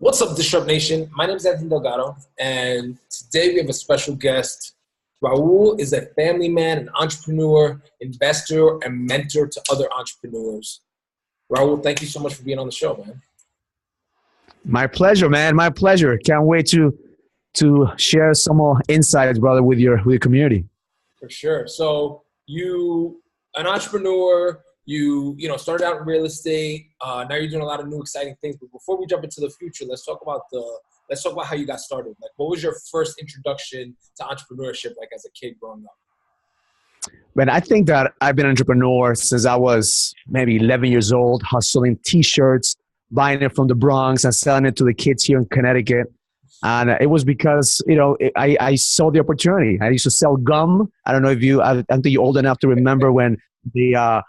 What's up, Disrupt Nation? My name is Anthony Delgado, and today we have a special guest. Raul is a family man, an entrepreneur, investor, and mentor to other entrepreneurs. Raul, thank you so much for being on the show, man. My pleasure, man. My pleasure. Can't wait to share some more insights, brother, with your community. For sure. So you, an entrepreneur, you started out in real estate. Now you're doing a lot of new exciting things. But before we jump into the future, let's talk about how you got started. Like, what was your first introduction to entrepreneurship, like as a kid growing up? Man, I think that I've been an entrepreneur since I was maybe 11 years old, hustling T-shirts, buying it from the Bronx and selling it to the kids here in Connecticut. And it was because, I saw the opportunity. I used to sell gum. I don't know if I think you're old enough to remember when the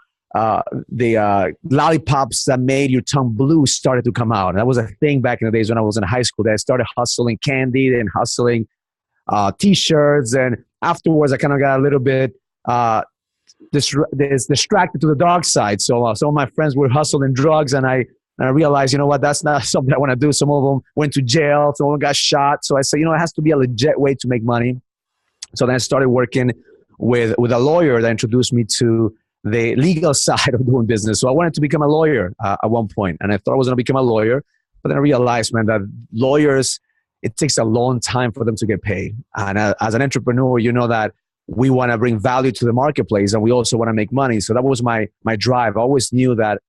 lollipops that made your tongue blue started to come out. And that was a thing back in the days when I was in high school, that I started hustling candy and hustling T-shirts. And afterwards, I kind of got a little bit distracted to the dark side. So some of my friends were hustling drugs, and I realized, you know what, that's not something I want to do. Some of them went to jail. Some of them got shot. So I said, it has to be a legit way to make money. So then I started working with a lawyer that introduced me to the legal side of doing business. So I wanted to become a lawyer at one point, and I thought I was going to become a lawyer. But then I realized, man, that lawyers, it takes a long time for them to get paid. And as an entrepreneur, you know that we want to bring value to the marketplace, and we also want to make money. So that was my drive. I always knew that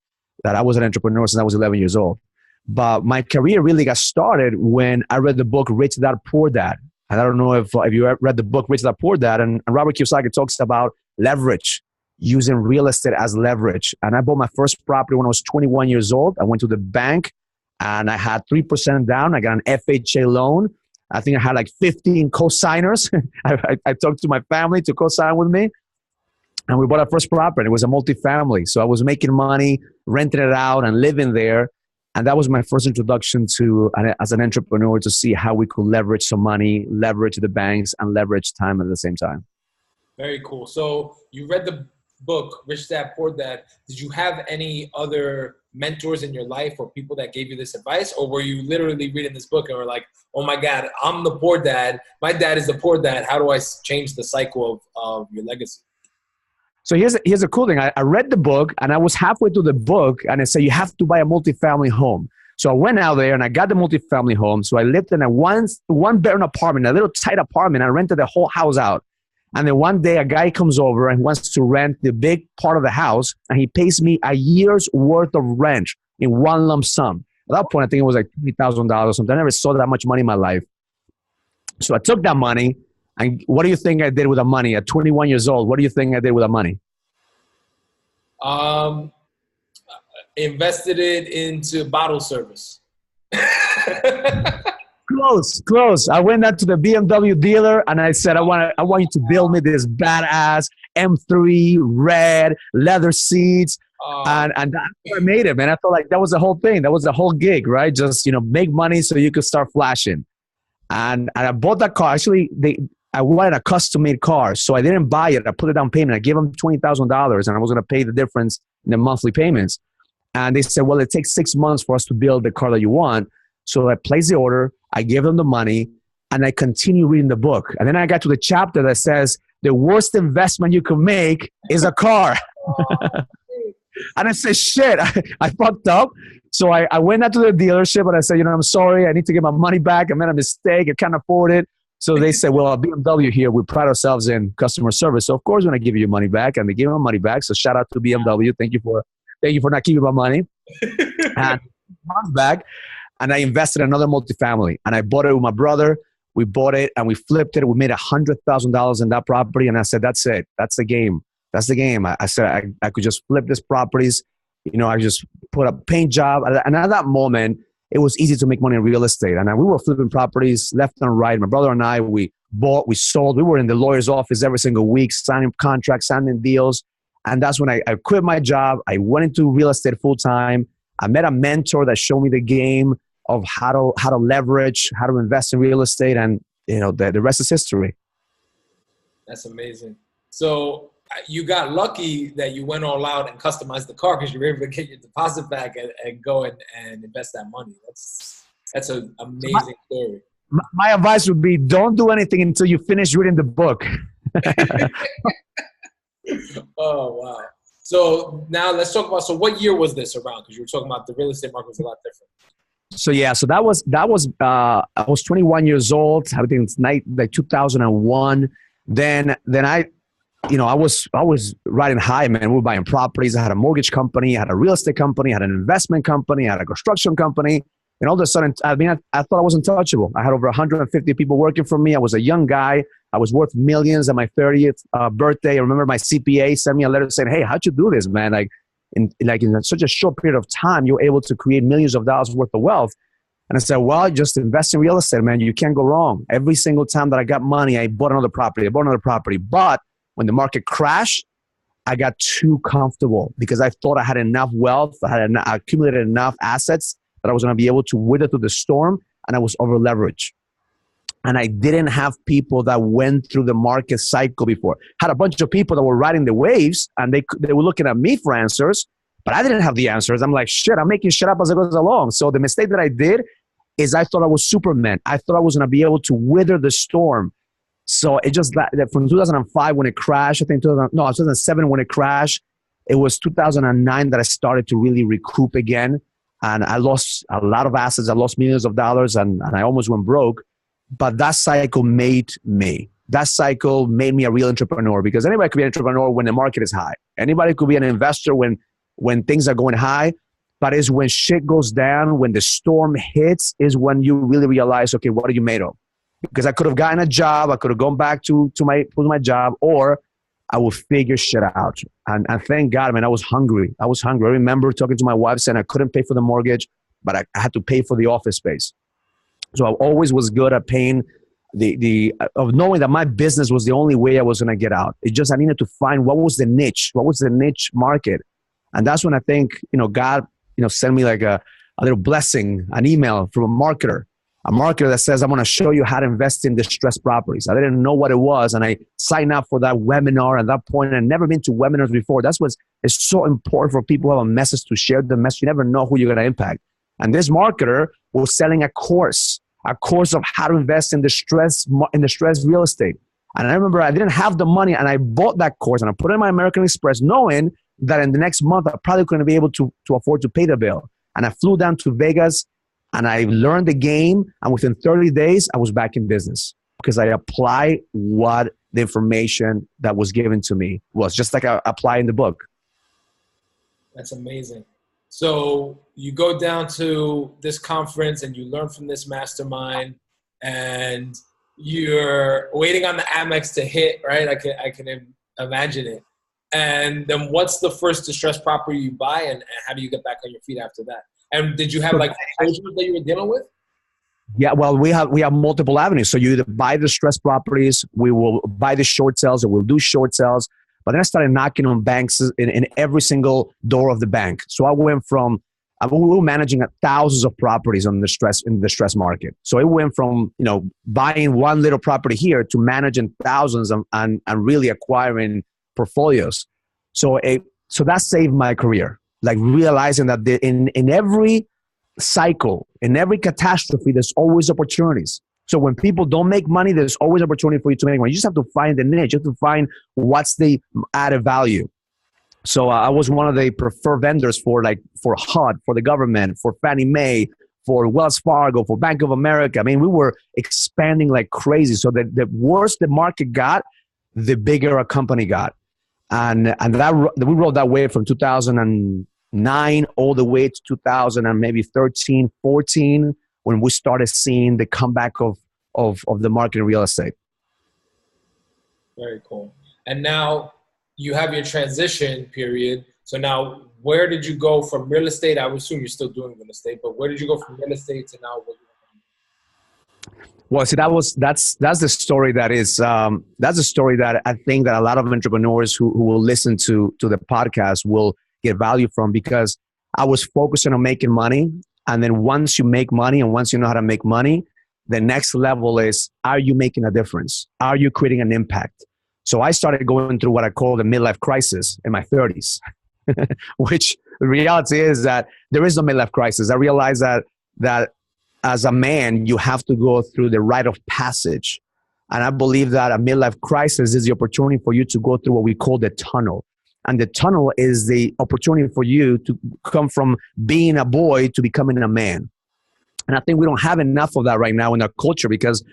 I was an entrepreneur since I was 11 years old. But my career really got started when I read the book Rich Dad Poor Dad. And I don't know if you read the book Rich Dad Poor Dad, and Robert Kiyosaki talks about leverage, using real estate as leverage. And I bought my first property when I was 21 years old. I went to the bank and I had 3% down. I got an FHA loan. I think I had like 15 co-signers. I talked to my family to co-sign with me. And we bought our first property. It was a multifamily. So I was making money, renting it out and living there. And that was my first introduction as an entrepreneur, to see how we could leverage some money, leverage the banks, and leverage time at the same time. Very cool. So you read the book, Rich Dad Poor Dad. Did you have any other mentors in your life or people that gave you this advice? Or were you literally reading this book and were like, oh my God, I'm the poor dad. My dad is the poor dad. How do I change the cycle of your legacy? So here's a cool thing. I read the book and I was halfway through the book and it said, you have to buy a multifamily home. So I went out there and I got the multifamily home. So I lived in a one bedroom apartment, a little tight apartment. I rented the whole house out. And then one day a guy comes over and wants to rent the big part of the house, and he pays me a year's worth of rent in one lump sum. At that point, I think it was like $20,000 or something. I never saw that much money in my life. So I took that money, and what do you think I did with the money? At 21 years old, what do you think I did with the money? Invested it into bottle service. Close. I went out to the BMW dealer and I said, I want you to build me this badass M3 red leather seats. And that's what I made it, man. I felt like that was the whole thing. That was the whole gig, right? Just, make money so you could start flashing. And I bought that car. Actually, I wanted a custom-made car, so I didn't buy it. I put a down payment. I gave them $20,000, and I was going to pay the difference in the monthly payments. And they said, well, it takes 6 months for us to build the car that you want. So I placed the order, I gave them the money, and I continued reading the book. And then I got to the chapter that says, the worst investment you can make is a car. And I said, shit, I fucked up. So I went out to the dealership and I said, I'm sorry, I need to get my money back. I made a mistake, I can't afford it. So they said, well, at BMW here, we pride ourselves in customer service. So of course we're going to give you your money back. And they gave me my money back. So shout out to BMW. Thank you for not keeping my money. And months back. And I invested in another multifamily. And I bought it with my brother. We bought it and we flipped it. We made $100,000 in that property. And I said, that's it. That's the game. That's the game. I said, I could just flip these properties. I just put a paint job. And at that moment, it was easy to make money in real estate. And we were flipping properties left and right. My brother and I, we bought, we sold. We were in the lawyer's office every single week, signing contracts, signing deals. And that's when I quit my job. I went into real estate full time. I met a mentor that showed me the game of how to leverage, how to invest in real estate, and the rest is history. That's amazing. So you got lucky that you went all out and customized the car because you were able to get your deposit back and go and invest that money. That's an So my, amazing story. my advice would be don't do anything until you finish reading the book. Oh, wow. So now let's talk about, so what year was this around? Because you were talking about the real estate market was a lot different. So yeah, so I was 21 years old. I think it's like 2001. Then I was riding high, man. We were buying properties. I had a mortgage company, I had a real estate company, I had an investment company, I had a construction company. And all of a sudden, I thought I was untouchable. I had over 150 people working for me. I was a young guy. I was worth millions. At my 30th birthday, I remember my CPA sent me a letter saying, "Hey, how'd you do this, man? In such a short period of time, you're able to create millions of dollars worth of wealth." And I said, "Well, just invest in real estate, man. You can't go wrong." Every single time that I got money, I bought another property. But when the market crashed, I got too comfortable because I thought I had enough wealth. I had accumulated enough assets that I was going to be able to weather through the storm, and I was over leveraged. And I didn't have people that went through the market cycle before. Had a bunch of people that were riding the waves, and they were looking at me for answers, but I didn't have the answers. I'm like, shit, I'm making shit up as it goes along. So the mistake that I did is I thought I was Superman. I thought I was going to be able to weather the storm. So it just, from 2005 when it crashed, 2007 when it crashed, it was 2009 that I started to really recoup again. And I lost a lot of assets. I lost millions of dollars, and I almost went broke. But that cycle made me. That cycle made me a real entrepreneur, because anybody could be an entrepreneur when the market is high. Anybody could be an investor when things are going high. But it's when shit goes down, when the storm hits, is when you really realize, okay, what are you made of? Because I could have gotten a job. I could have gone back to my job, or I would figure shit out. And thank God, man, I was hungry. I remember talking to my wife saying I couldn't pay for the mortgage, but I had to pay for the office space. So I always was good at paying of knowing that my business was the only way I was going to get out. It just, I needed to find what was the niche market. And that's when I think, God, sent me like a little blessing, an email from a marketer that says, "I'm going to show you how to invest in distressed properties." I didn't know what it was, and I signed up for that webinar. At that point, I'd never been to webinars before. That's what's so important for people who have a message to share the message. You never know who you're going to impact. And this marketer was selling a course of how to invest in distressed real estate. And I remember I didn't have the money, and I bought that course and I put it in my American Express, knowing that in the next month I probably couldn't be able to afford to pay the bill. And I flew down to Vegas, and I learned the game, and within 30 days, I was back in business because I applied what the information that was given to me was, just like I apply in the book. That's amazing. So you go down to this conference and you learn from this mastermind, and you're waiting on the Amex to hit, right? I can imagine it. And then what's the first distressed property you buy, and how do you get back on your feet after that? And did you have like foreclosures that you were dealing with? Yeah, well, we have multiple avenues. So you either buy distressed properties, we will buy the short sales, or we'll do short sales. But then I started knocking on banks in every single door of the bank. So I went from, we were managing thousands of properties in the distress market. So it went from, buying one little property here to managing thousands and really acquiring portfolios. So that saved my career. Like realizing that in every cycle, in every catastrophe, there's always opportunities. So when people don't make money, there's always opportunity for you to make money. You just have to find the niche. You have to find what's the added value. So I was one of the preferred vendors for HUD, for the government, for Fannie Mae, for Wells Fargo, for Bank of America. I mean, we were expanding like crazy. So the worse the market got, the bigger a company got. And we rode that wave from 2009 all the way to 2000 and maybe 13, 14, when we started seeing the comeback of the market in real estate. Very cool. And now you have your transition period. So now where did you go from real estate? I would assume you're still doing real estate, but where did you go from real estate to now what you're doing? Well, see, that's the story that's the story that I think that a lot of entrepreneurs who will listen to the podcast will get value from, because I was focusing on making money. And then once you make money and once you know how to make money, the next level is, are you making a difference? Are you creating an impact? So I started going through what I call the midlife crisis in my 30s, which the reality is that there is no midlife crisis. I realized that as a man, you have to go through the rite of passage. And I believe that a midlife crisis is the opportunity for you to go through what we call the tunnel. And the tunnel is the opportunity for you to come from being a boy to becoming a man. And I think we don't have enough of that right now in our culture because,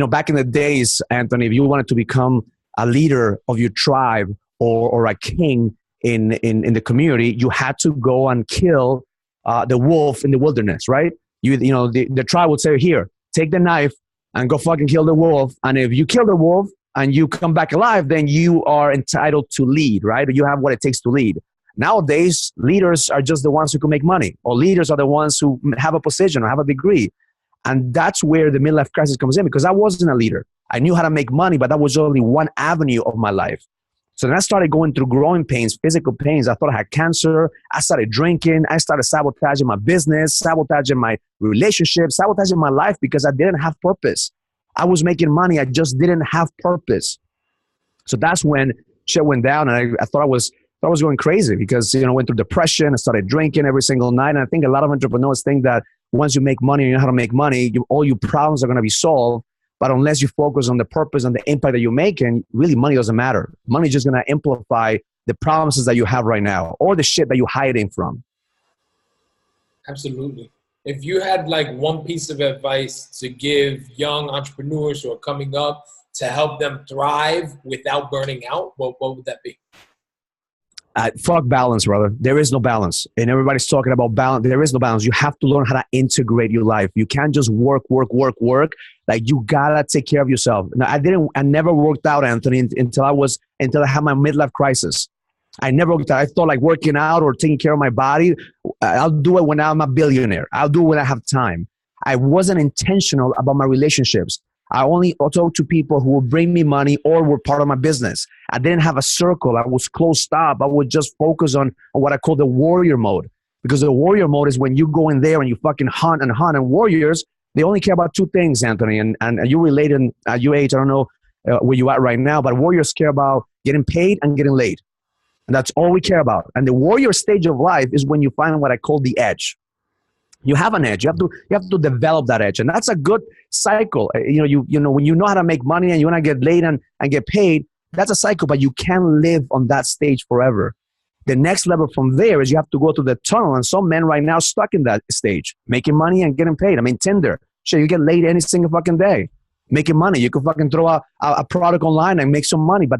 back in the days, Anthony, if you wanted to become a leader of your tribe or a king in the community, you had to go and kill the wolf in the wilderness, right? The tribe would say, here, take the knife and go fucking kill the wolf. And if you kill the wolf and you come back alive, then you are entitled to lead, right? You have what it takes to lead. Nowadays, leaders are just the ones who can make money, or leaders are the ones who have a position or have a degree. And that's where the midlife crisis comes in, because I wasn't a leader. I knew how to make money, but that was only one avenue of my life. So then I started going through growing pains, physical pains. I thought I had cancer. I started drinking. I started sabotaging my business, sabotaging my relationships, sabotaging my life because I didn't have purpose. I was making money. I just didn't have purpose. So that's when shit went down, and I thought I was going crazy because, I went through depression. I started drinking every single night. And I think a lot of entrepreneurs think that once you make money and you know how to make money, all your problems are going to be solved. But unless you focus on the purpose and the impact that you're making, really money doesn't matter. Money is just going to amplify the promises that you have right now or the shit that you're hiding from. Absolutely. If you had one piece of advice to give young entrepreneurs who are coming up to help them thrive without burning out, what would that be? Fuck balance, brother. There is no balance. And everybody's talking about balance. There is no balance. You have to learn how to integrate your life. You can't just work. You gotta take care of yourself. Now, I never worked out, Anthony, until I had my midlife crisis. I never worked out. I thought working out or taking care of my body, I'll do it when I'm a billionaire. I'll do it when I have time. I wasn't intentional about my relationships. I only talked to people who would bring me money or were part of my business. I didn't have a circle. I was closed up. I would just focus on what I call the warrior mode. Because the warrior mode is when you go in there and you fucking hunt. And warriors, they only care about two things, Anthony. And you relate at your age, I don't know where you at right now, but warriors care about getting paid and getting laid. And that's all we care about. And the warrior stage of life is when you find what I call the edge. You have an edge. You have to develop that edge, and that's a good cycle. When you know how to make money and you want to get laid and get paid, that's a cycle. But you can't live on that stage forever. The next level from there is you have to go through the tunnel, and some men right now stuck in that stage, making money and getting paid. I mean, Tinder, shit, you get laid any single fucking day, making money. You can fucking throw a product online and make some money, but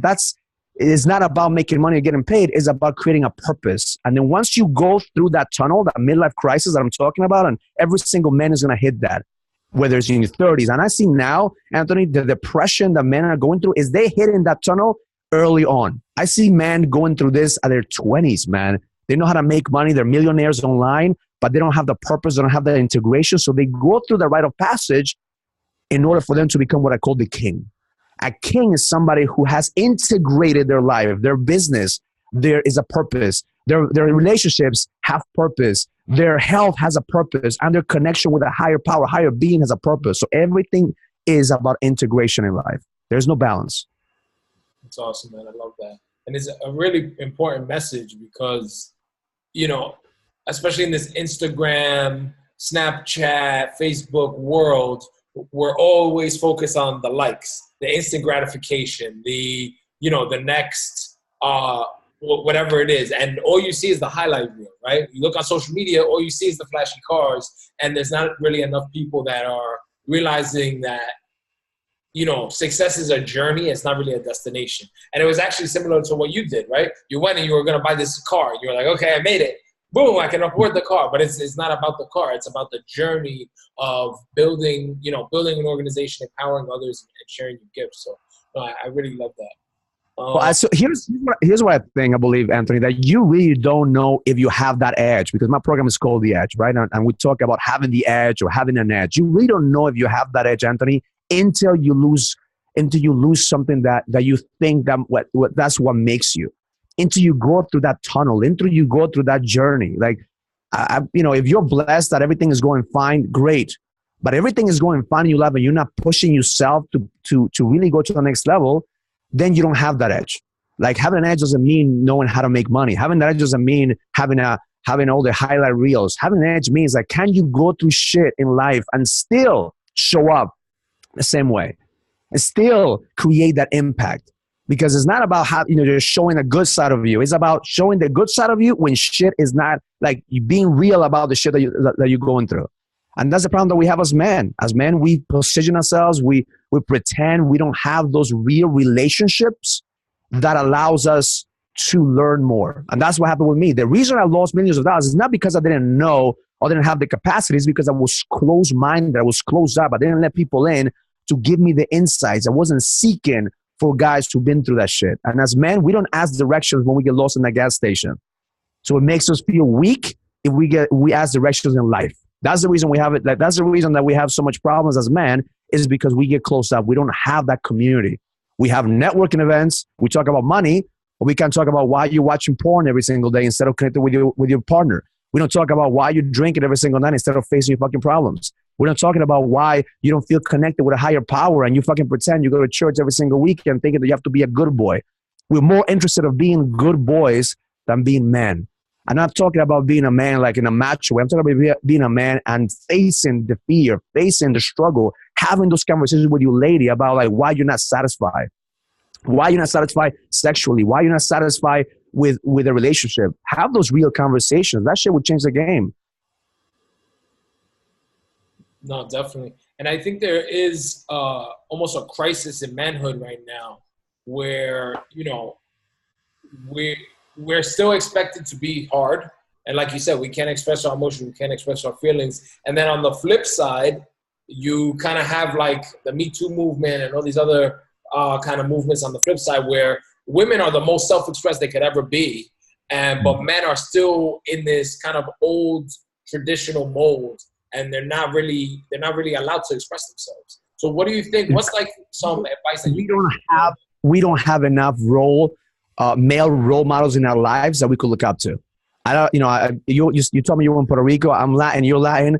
it's not about making money or getting paid. It's about creating a purpose. And then once you go through that tunnel, that midlife crisis that I'm talking about, and every single man is going to hit that, whether it's in your 30s. And I see now, Anthony, the depression that men are going through is they hit in that tunnel early on. I see men going through this at their 20s, man. They know how to make money. They're millionaires online, but they don't have the purpose. They don't have the integration. So they go through the rite of passage in order for them to become what I call the king. A king is somebody who has integrated their life, their business. There is a purpose. Their relationships have purpose. Their health has a purpose, and their connection with a higher power, higher being has a purpose. So everything is about integration in life. There's no balance. That's awesome, man. I love that. And it's a really important message because, especially in this Instagram, Snapchat, Facebook world, we're always focused on the likes, the instant gratification, the next, whatever it is. And all you see is the highlight reel, right? You look on social media, all you see is the flashy cars. And there's not really enough people that are realizing that, success is a journey. It's not really a destination. And it was actually similar to what you did, right? You went and you were going to buy this car. You were like, okay, I made it. Boom, I can afford the car. But it's not about the car. It's about the journey of building an organization, empowering others, and sharing your gifts. So I really love that. So here's what I think, I believe, Anthony, that you really don't know if you have that edge, because my program is called The Edge, right? And we talk about having the edge or having an edge. You really don't know if you have that edge, Anthony, until you lose something that you think that that's what makes you. Until you go through that tunnel, until you go through that journey. Like, if you're blessed that everything is going fine, great. But everything is going fine in your life and you're not pushing yourself to really go to the next level, then you don't have that edge. Like, having an edge doesn't mean knowing how to make money. Having that edge doesn't mean having a having all the highlight reels. Having an edge means like, can you go through shit in life and still show up the same way and still create that impact? Because it's not about how, just showing a good side of you. It's about showing the good side of you when shit is not, like, you being real about the shit that you're going through. And that's the problem that we have as men. As men, we position ourselves, we pretend we don't have those real relationships that allows us to learn more. And that's what happened with me. The reason I lost millions of dollars is not because I didn't know or didn't have the capacities, because I was closed-minded, I was closed up. I didn't let people in to give me the insights. I wasn't seeking for guys who've been through that shit. And as men, we don't ask directions when we get lost in that gas station. So it makes us feel weak if we ask directions in life. That's the reason we have it. That's the reason that we have so much problems as men, is because we get closed up. We don't have that community. We have networking events. We talk about money, but we can't talk about why you're watching porn every single day instead of connecting with your partner. We don't talk about why you're drinking every single night instead of facing your fucking problems. We're not talking about why you don't feel connected with a higher power and you fucking pretend you go to church every single weekend thinking that you have to be a good boy. We're more interested in being good boys than being men. I'm not talking about being a man like in a macho way. I'm talking about being a man and facing the fear, facing the struggle, having those conversations with your lady about like why you're not satisfied. Why you're not satisfied sexually. Why you're not satisfied with a relationship. Have those real conversations. That shit would change the game. No, definitely. And I think there is almost a crisis in manhood right now where, we're still expected to be hard. And like you said, we can't express our emotions. We can't express our feelings. And then on the flip side, you kind of have like the Me Too movement and all these other kind of movements on the flip side where women are the most self-expressed they could ever be. But men are still in this kind of old traditional mold, and they're not really allowed to express themselves. So what do you think? What's like some advice that we don't have enough male role models in our lives that we could look up to. You told me you were in Puerto Rico. I'm Latin. You're Latin.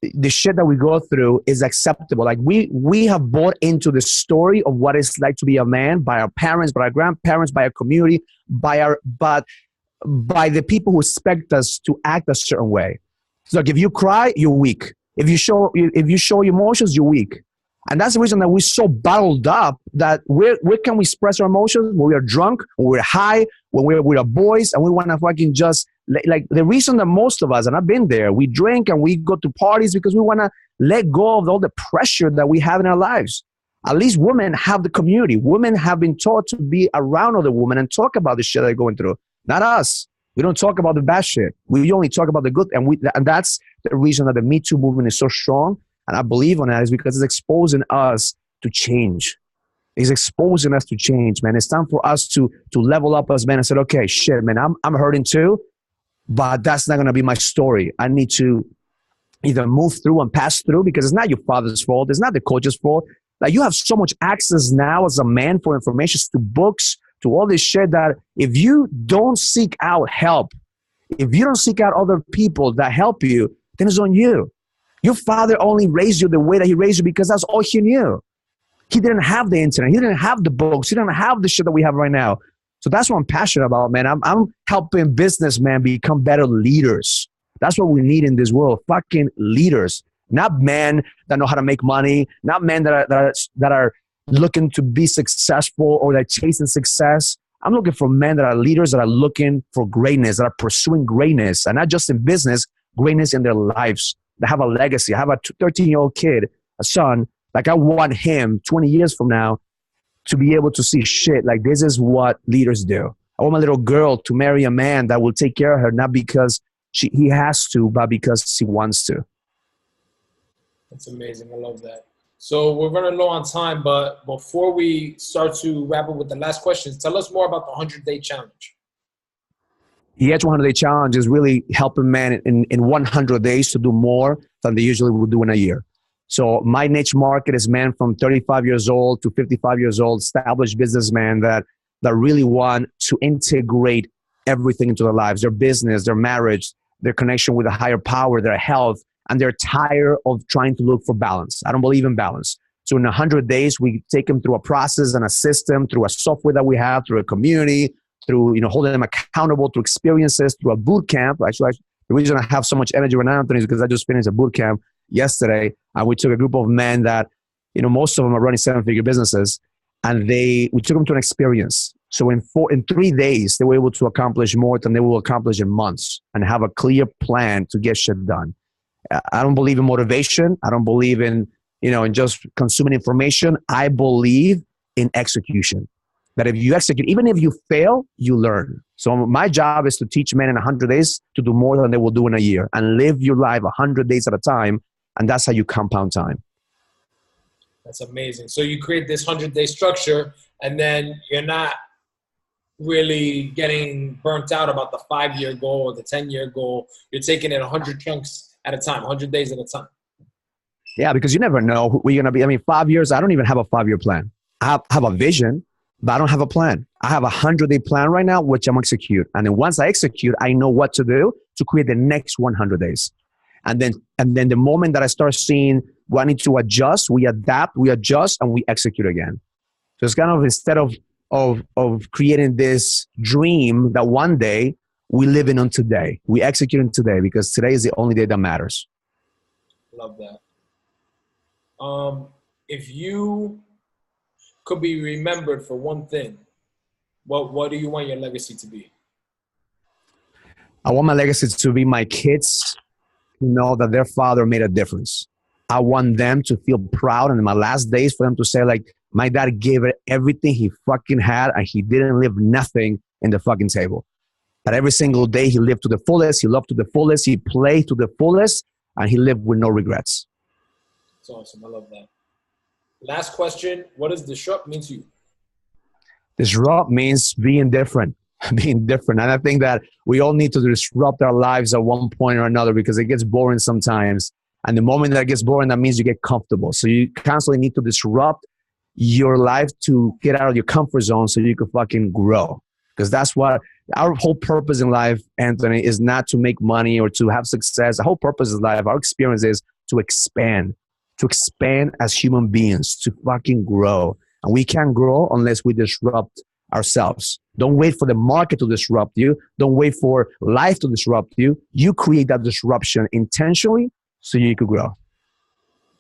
The shit that we go through is acceptable. Like we have bought into the story of what it's like to be a man by our parents, by our grandparents, by our community, by the people who expect us to act a certain way. So like if you cry, you're weak. If you show emotions, you're weak. And that's the reason that we're so bottled up that where can we express our emotions? When we are drunk, when we're high, when we're with our boys, and we want to fucking just, like the reason that most of us, and I've been there, we drink and we go to parties because we want to let go of all the pressure that we have in our lives. At least women have the community. Women have been taught to be around other women and talk about the shit they're going through. Not us. We don't talk about the bad shit. We only talk about the good. And that's the reason that the Me Too movement is so strong. And I believe on that is because it's exposing us to change. It's exposing us to change, man. It's time for us to level up as men and say, okay, shit, man, I'm hurting too, but that's not going to be my story. I need to either move through and pass through because it's not your father's fault. It's not the coach's fault. Like you have so much access now as a man for information, to books, to all this shit that if you don't seek out help, if you don't seek out other people that help you, then it's on you. Your father only raised you the way that he raised you because that's all he knew. He didn't have the internet. He didn't have the books. He didn't have the shit that we have right now. So that's what I'm passionate about, man. I'm helping businessmen become better leaders. That's what we need in this world. Fucking leaders. Not men that know how to make money. Not men that are looking to be successful or that chasing success. I'm looking for men that are leaders, that are looking for greatness, that are pursuing greatness. And not just in business, greatness in their lives. That have a legacy. I have a 13-year-old kid, a son. Like I want him 20 years from now to be able to see shit. Like this is what leaders do. I want my little girl to marry a man that will take care of her, not because he has to, but because he wants to. That's amazing. I love that. So we're running low on time, but before we start to wrap up with the last questions, tell us more about the 100-day challenge. The Edge 100-Day Challenge is really helping men in 100 days to do more than they usually would do in a year. So my niche market is men from 35 years old to 55 years old, established businessmen that really want to integrate everything into their lives, their business, their marriage, their connection with a higher power, their health, and they're tired of trying to look for balance. I don't believe in balance. So in 100 days, we take them through a process and a system, through a software that we have, through a community, through, holding them accountable through experiences, through a boot camp. Actually, the reason I have so much energy right now, Anthony, is because I just finished a boot camp yesterday, and we took a group of men that, most of them are running 7-figure businesses, and we took them to an experience. So in 3 days, they were able to accomplish more than they will accomplish in months, and have a clear plan to get shit done. I don't believe in motivation. I don't believe in, in just consuming information. I believe in execution. That if you execute, even if you fail, you learn. So my job is to teach men in 100 days to do more than they will do in a year, and live your life 100 days at a time. And that's how you compound time. That's amazing. So you create this 100-day structure, and then you're not really getting burnt out about the 5-year goal or the 10-year goal. You're taking it 100 chunks at a time, 100 days at a time. Yeah, because you never know who you're going to be. I mean, 5 years, I don't even have a 5-year plan. I have a vision, but I don't have a plan. I have a 100-day plan right now, which I'm execute. And then once I execute, I know what to do to create the next 100 days. And then the moment that I start seeing what I need to adjust, we adapt, we adjust, and we execute again. So it's kind of, instead of creating this dream that one day we live in on today, we execute on today, because today is the only day that matters. Love that. If you could be remembered for one thing, what do you want your legacy to be? I want my legacy to be my kids to know that their father made a difference. I want them to feel proud, and in my last days for them to say, like, my dad gave it everything he fucking had, and he didn't leave nothing in the fucking table. That every single day he lived to the fullest, he loved to the fullest, he played to the fullest, and he lived with no regrets. That's awesome. I love that. Last question. What does disrupt mean to you? Disrupt means being different. Being different. And I think that we all need to disrupt our lives at one point or another, because it gets boring sometimes. And the moment that it gets boring, that means you get comfortable. So you constantly need to disrupt your life to get out of your comfort zone so you can fucking grow. Because that's what our whole purpose in life, Anthony, is not to make money or to have success. The whole purpose of life, our experience, is to expand as human beings, to fucking grow. And we can't grow unless we disrupt ourselves. Don't wait for the market to disrupt you. Don't wait for life to disrupt you. You create that disruption intentionally so you could grow.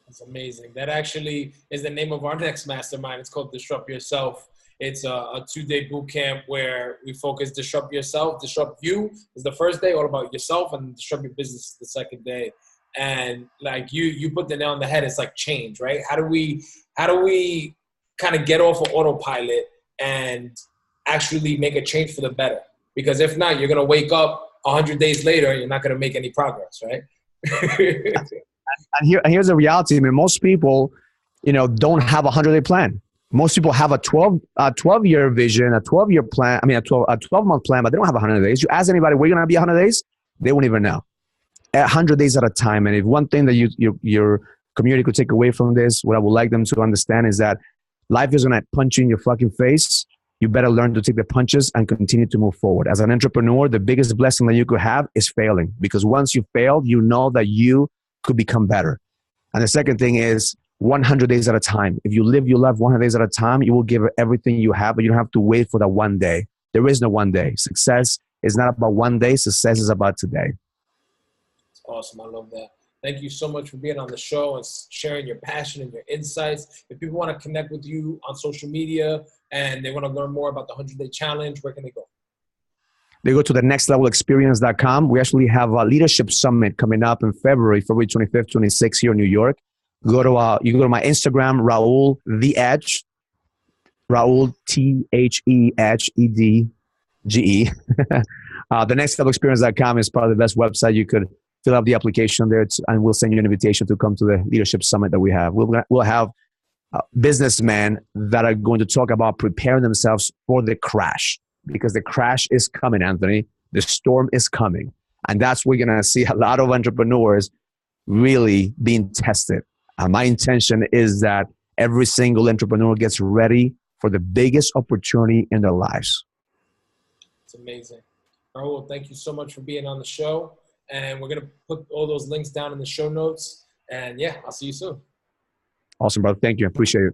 That's amazing. That actually is the name of our next mastermind. It's called Disrupt Yourself. It's a 2-day boot camp where we focus disrupt yourself. Disrupt you is the first day, all about yourself, and disrupt your business the second day. And like you put the nail on the head. It's like change, right? How do we kind of get off of autopilot and actually make a change for the better? Because if not, you're going to wake up 100 days later and you're not going to make any progress, right? And here's the reality. I mean, most people, don't have a 100-day plan. Most people have a 12-year vision, a 12-year plan. I mean, a 12-month plan, but they don't have 100 days. You ask anybody, where you're going to be 100 days? They won't even know. 100 days at a time. And if one thing that your community could take away from this, what I would like them to understand is that life is going to punch you in your fucking face. You better learn to take the punches and continue to move forward. As an entrepreneur, the biggest blessing that you could have is failing, because once you fail, you know that you could become better. And the second thing is 100 days at a time. If you live your life 100 days at a time, you will give everything you have, but you don't have to wait for that one day. There is no one day. Success is not about one day. Success is about today. Awesome. I love that. Thank you so much for being on the show and sharing your passion and your insights. If people want to connect with you on social media and they want to learn more about the 100-day challenge, where can they go? They go to the nextlevelexperience.com. We actually have a leadership summit coming up in February 25th, 26th here in New York. You go to my Instagram, Raul Villacis, Raul THEHEDGE. The nextlevelexperience.com is probably the best website. You could fill out the application there, and we'll send you an invitation to come to the leadership summit that we have. We'll have businessmen that are going to talk about preparing themselves for the crash, because the crash is coming, Anthony. The storm is coming. And that's where we're going to see a lot of entrepreneurs really being tested. My intention is that every single entrepreneur gets ready for the biggest opportunity in their lives. It's amazing. Raul, thank you so much for being on the show. And we're going to put all those links down in the show notes. And yeah, I'll see you soon. Awesome, brother. Thank you. I appreciate it.